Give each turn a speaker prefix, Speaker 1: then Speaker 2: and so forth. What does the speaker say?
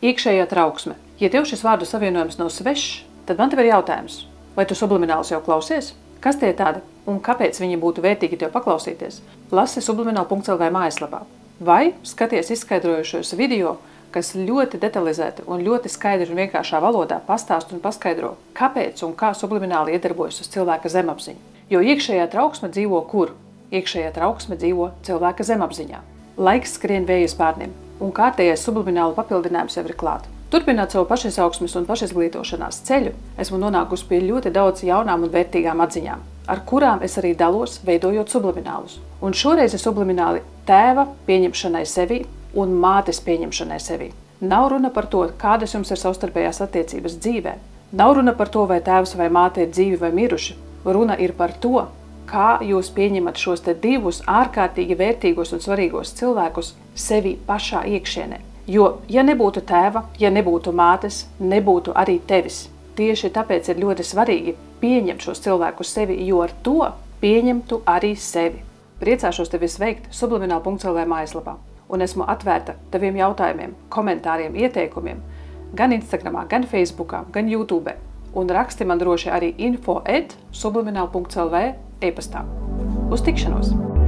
Speaker 1: Iekšējā trauksme. Ja tev šis vārdu savienojums nav svešs, tad man tev ir jautājums. Vai tu subliminālus jau klausies? Kas tie tādi un kāpēc viņi būtu vērtīgi tev paklausīties? Lasi subliminal.lv mājaslapā. Vai skaties izskaidrojušos video, kas ļoti detalizēti un ļoti skaidri un vienkāršā valodā pastāst un paskaidro, kāpēc un kā sublimināli iedarbojas uz cilvēka zemapziņu. Jo iekšējā trauksme dzīvo kur? Iekšējā trauksme dzīvo cilvēka zemapziņā. Laiks skrien vēja spārniem, un kārtējais subliminālu papildinājums jau ir klāt. Turpināt savu pašizaugsmes un pašizglītošanās ceļu, esmu nonākusi pie ļoti daudz jaunām un vērtīgām atziņām, ar kurām es arī dalos, veidojot subliminālus. Un šoreiz ir sublimināli tēva pieņemšanai sevi un mātes pieņemšanai sevi. Nav runa par to, kādas jums ir savstarpējās attiecības dzīvē. Nav runa par to, vai tēvs vai māte ir dzīvi vai miruši. Runa ir par to, kā jūs pieņemat šos te divus ārkārtīgi vērtīgos un svarīgos cilvēkus sevi pašā iekšienē. Jo, ja nebūtu tēva, ja nebūtu mātes, nebūtu arī tevis. Tieši tāpēc ir ļoti svarīgi pieņemt šos cilvēkus sevi, jo ar to pieņemtu arī sevi. Priecāšos tevi sveikt subliminal.lv mājaslapā. Un esmu atvērta taviem jautājumiem, komentāriem, ieteikumiem, gan Instagramā, gan Facebookā, gan YouTube. Un raksti man droši arī info@subliminal.lv e-pastā. Uz tikšanos!